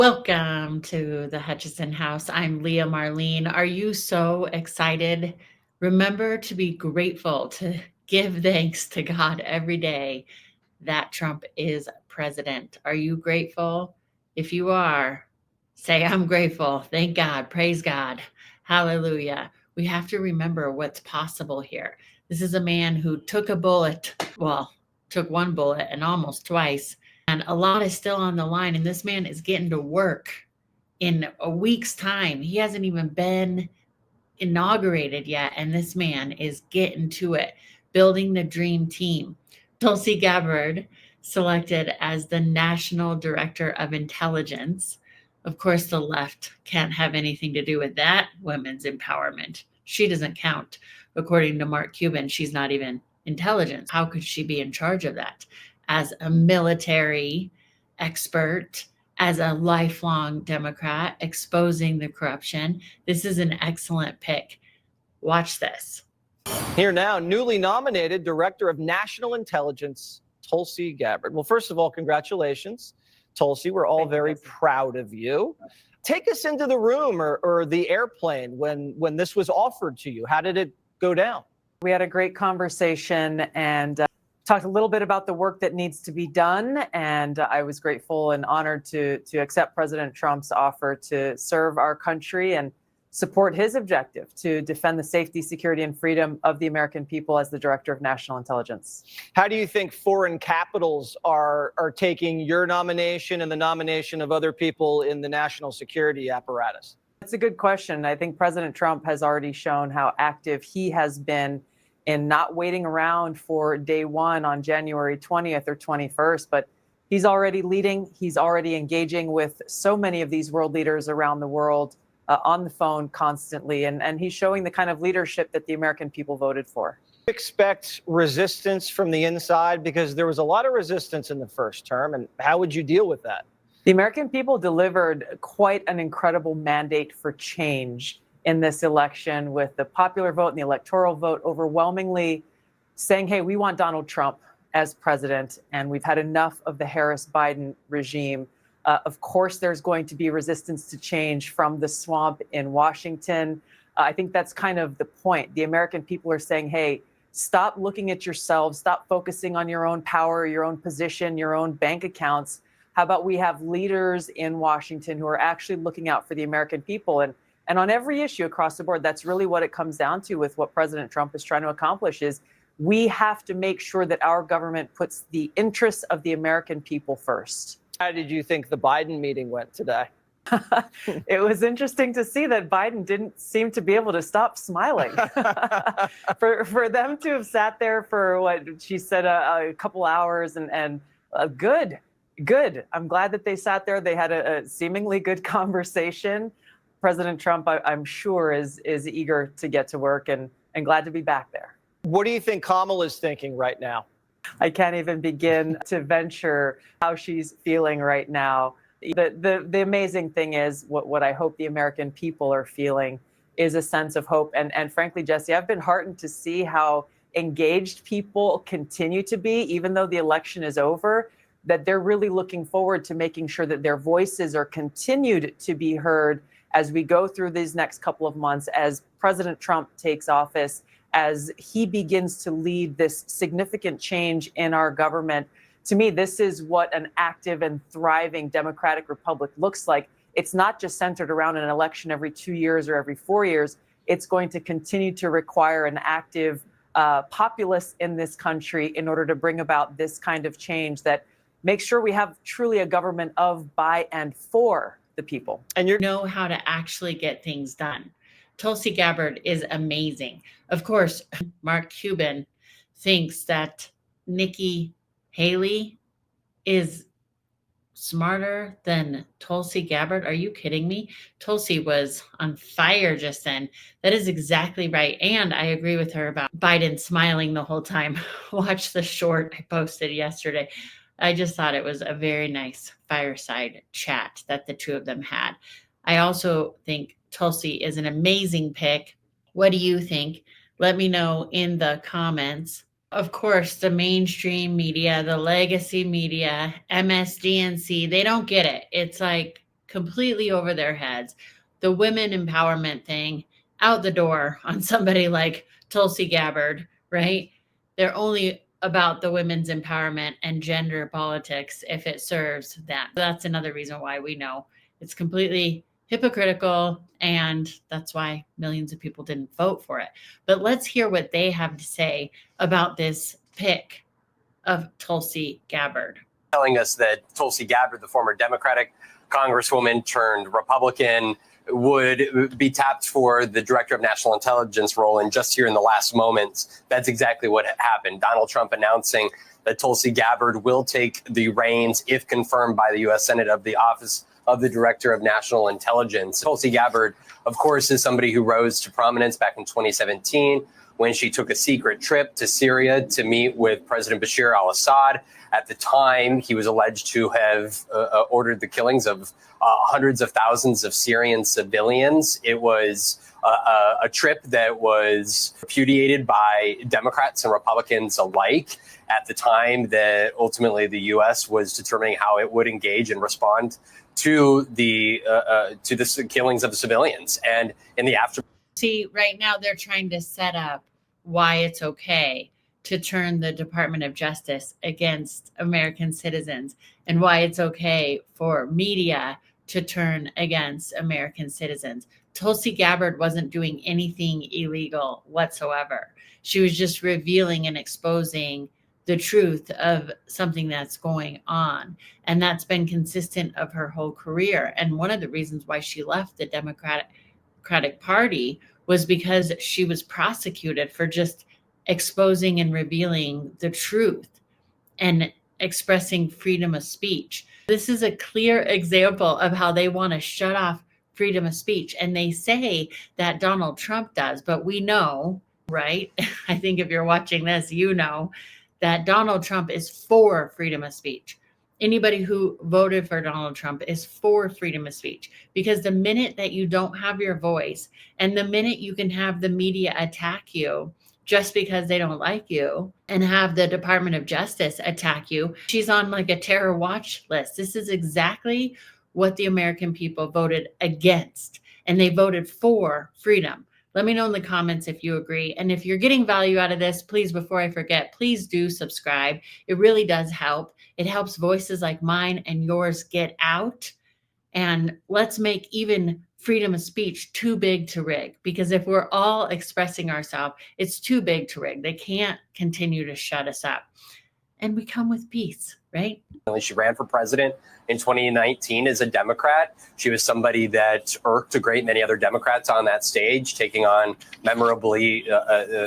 Welcome to the Hutchison House. I'm Leah Marlene. Are you so excited? Remember to be grateful, to give thanks to God every day that Trump is president. Are you grateful? If you are, say, I'm grateful. Thank God. Praise God. Hallelujah. We have to remember what's possible here. This is a man who took a bullet, took one bullet and almost twice, and a lot is still on the line. And this man is getting to work in a week's time. He hasn't even been inaugurated yet. And this man is getting to it, building the dream team. Tulsi Gabbard selected as the National Director of Intelligence. Of course, the left can't have anything to do with that women's empowerment. She doesn't count. According to Mark Cuban, she's not even intelligence. How could she be in charge of that? As a military expert, as a lifelong Democrat, exposing the corruption, this is an excellent pick. Watch this. Here now, newly nominated Director of National Intelligence, Tulsi Gabbard. Well, first of all, congratulations, Tulsi. We're all very proud of you. Take us into the room or the airplane when this was offered to you. How did it go down? We had a great conversation and talked a little bit about the work that needs to be done. And I was grateful and honored to accept President Trump's offer to serve our country and support his objective to defend the safety, security, and freedom of the American people as the Director of National Intelligence. How do you think foreign capitals are taking your nomination and the nomination of other people in the national security apparatus? That's a good question. I think President Trump has already shown how active he has been in not waiting around for day one on January 20th or 21st, but he's already leading. He's already engaging with so many of these world leaders around the world on the phone constantly. And he's showing the kind of leadership that the American people voted for. Expect resistance from the inside, because there was a lot of resistance in the first term. And how would you deal with that? The American people delivered quite an incredible mandate for change in this election, with the popular vote and the electoral vote overwhelmingly saying, hey, we want Donald Trump as president, and we've had enough of the Harris-Biden regime. Of course, there's going to be resistance to change from the swamp in Washington. I think that's kind of the point. The American people are saying, hey, stop looking at yourselves, stop focusing on your own power, your own position, your own bank accounts. How about we have leaders in Washington who are actually looking out for the American people? And on every issue across the board, that's really what it comes down to with what President Trump is trying to accomplish is we have to make sure that our government puts the interests of the American people first. How did you think the Biden meeting went today? It was interesting to see that Biden didn't seem to be able to stop smiling. For them to have sat there for what she said a couple hours and good. I'm glad that they sat there. They had a seemingly good conversation. President Trump, I'm sure, is eager to get to work and glad to be back there. What do you think Kamala's thinking right now? I can't even begin to venture how she's feeling right now. The amazing thing is what I hope the American people are feeling is a sense of hope. And frankly, Jesse, I've been heartened to see how engaged people continue to be, even though the election is over, that they're really looking forward to making sure that their voices are continued to be heard as we go through these next couple of months, as President Trump takes office, as he begins to lead this significant change in our government. To me, this is what an active and thriving democratic republic looks like. It's not just centered around an election every 2 years or every 4 years. It's going to continue to require an active populace in this country in order to bring about this kind of change that makes sure we have truly a government of, by, and for the people. And you know how to actually get things done. Tulsi Gabbard is amazing. Of course, Mark Cuban thinks that Nikki Haley is smarter than Tulsi Gabbard. Are you kidding me? Tulsi was on fire just then. That is exactly right. And I agree with her about Biden smiling the whole time. Watch the short I posted yesterday. I just thought it was a very nice fireside chat that the two of them had. I also think Tulsi is an amazing pick. What do you think? Let me know in the comments. Of course, the mainstream media, the legacy media, MSDNC, they don't get it. It's like, completely over their heads. The women empowerment thing out the door on somebody like Tulsi Gabbard, right? They're only about the women's empowerment and gender politics if it serves them. That's another reason why we know it's completely hypocritical, and that's why millions of people didn't vote for it. But let's hear what they have to say about this pick of Tulsi Gabbard. Telling us that Tulsi Gabbard, the former Democratic Congresswoman turned Republican, would be tapped for the Director of National Intelligence role. And just here in the last moments, that's exactly what happened. Donald Trump announcing that Tulsi Gabbard will take the reins, if confirmed by the U.S. Senate, of the office of the Director of National Intelligence. Tulsi Gabbard, of course, is somebody who rose to prominence back in 2017 when she took a secret trip to Syria to meet with President Bashar al-Assad. At the time, he was alleged to have ordered the killings of hundreds of thousands of Syrian civilians. It was a trip that was repudiated by Democrats and Republicans alike at the time that ultimately the U.S. was determining how it would engage and respond to the killings of the civilians. And in the aftermath. See, right now they're trying to set up why it's okay to turn the Department of Justice against American citizens, and why it's okay for media to turn against American citizens. Tulsi Gabbard wasn't doing anything illegal whatsoever. She was just revealing and exposing the truth of something that's going on. And that's been consistent of her whole career. And one of the reasons why she left the Democratic Party was because she was prosecuted for just exposing and revealing the truth and expressing freedom of speech. This is a clear example of how they want to shut off freedom of speech. And they say that Donald Trump does, but we know, right? I think if you're watching this, you know that Donald Trump is for freedom of speech. Anybody who voted for Donald Trump is for freedom of speech, because the minute that you don't have your voice, and the minute you can have the media attack you just because they don't like you, and have the Department of Justice attack you, she's on like a terror watch list. This is exactly what the American people voted against, and they voted for freedom. Let me know in the comments if you agree. And if you're getting value out of this, please, before I forget, please do subscribe. It really does help. It helps voices like mine and yours get out. And let's make even freedom of speech too big to rig. Because if we're all expressing ourselves, it's too big to rig. They can't continue to shut us up. And we come with peace, right? She ran for president in 2019 as a Democrat. She was somebody that irked a great many other Democrats on that stage, taking on memorably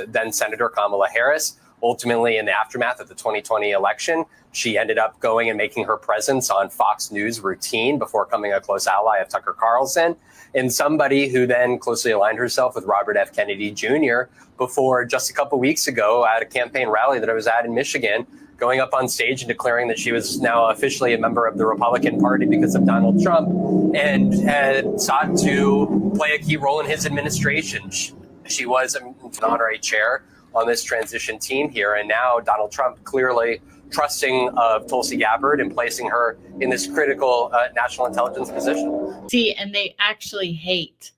then Senator Kamala Harris. Ultimately, in the aftermath of the 2020 election, she ended up going and making her presence on Fox News routine before becoming a close ally of Tucker Carlson, and somebody who then closely aligned herself with Robert F. Kennedy Jr. before just a couple weeks ago at a campaign rally that I was at in Michigan, going up on stage and declaring that she was now officially a member of the Republican Party because of Donald Trump, and had sought to play a key role in his administration. She was an honorary chair on this transition team here, and now Donald Trump clearly trusting of Tulsi Gabbard and placing her in this critical national intelligence position. See, and they actually hate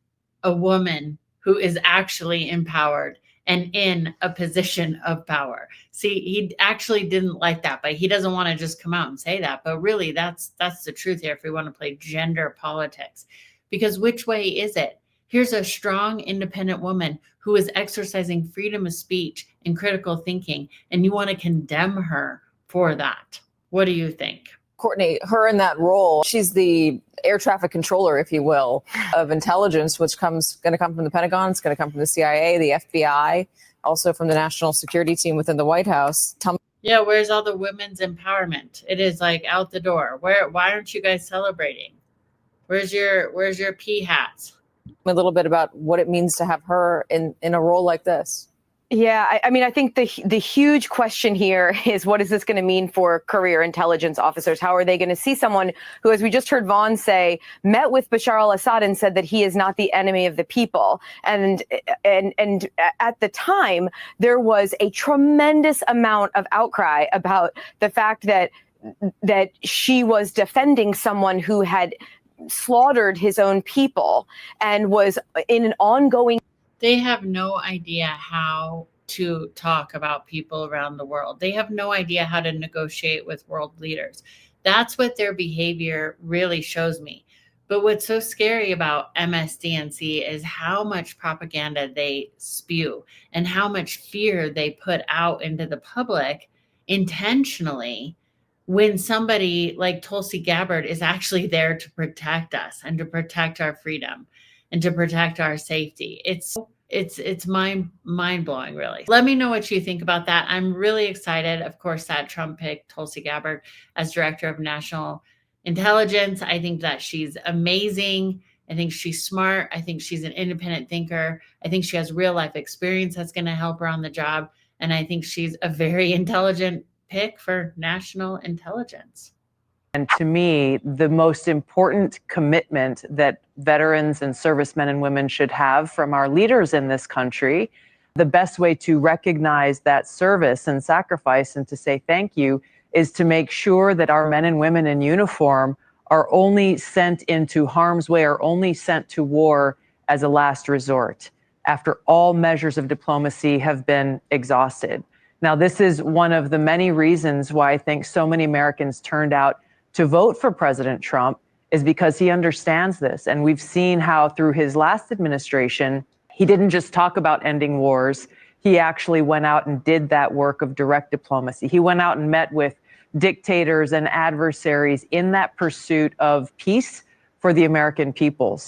a woman who is actually empowered and in a position of power. See, he actually didn't like that, but he doesn't want to just come out and say that. But really, that's the truth here if we want to play gender politics. Because which way is it? Here's a strong, independent woman who is exercising freedom of speech and critical thinking, and you want to condemn her for that. What do you think? Courtney, her in that role, she's the air traffic controller, if you will, of intelligence, which going to come from the Pentagon. It's going to come from the CIA, the FBI, also from the national security team within the White House. Yeah, where's all the women's empowerment? It is like out the door. Why aren't you guys celebrating? Where's your pea hats? A little bit about what it means to have her in a role like this. Yeah, I mean, I think the huge question here is, what is this going to mean for career intelligence officers? How are they going to see someone who, as we just heard Vaughn say, met with Bashar al-Assad and said that he is not the enemy of the people? And at the time, there was a tremendous amount of outcry about the fact that she was defending someone who had slaughtered his own people and was in an ongoing. They have no idea how to talk about people around the world. They have no idea how to negotiate with world leaders. That's what their behavior really shows me. But what's so scary about MSDNC is how much propaganda they spew and how much fear they put out into the public intentionally, when somebody like Tulsi Gabbard is actually there to protect us and to protect our freedom and to protect our safety. It's mind-blowing, really. Let me know what you think about that. I'm really excited, of course, that Trump picked Tulsi Gabbard as Director of National Intelligence. I think that she's amazing. I think she's smart. I think she's an independent thinker. I think she has real life experience that's going to help her on the job. And I think she's a very intelligent pick for national intelligence. And to me, the most important commitment that veterans and servicemen and women should have from our leaders in this country, the best way to recognize that service and sacrifice and to say thank you is to make sure that our men and women in uniform are only sent into harm's way, or only sent to war as a last resort, after all measures of diplomacy have been exhausted. Now, this is one of the many reasons why I think so many Americans turned out to vote for President Trump, is because he understands this. And we've seen how through his last administration, he didn't just talk about ending wars. He actually went out and did that work of direct diplomacy. He went out and met with dictators and adversaries in that pursuit of peace for the American peoples.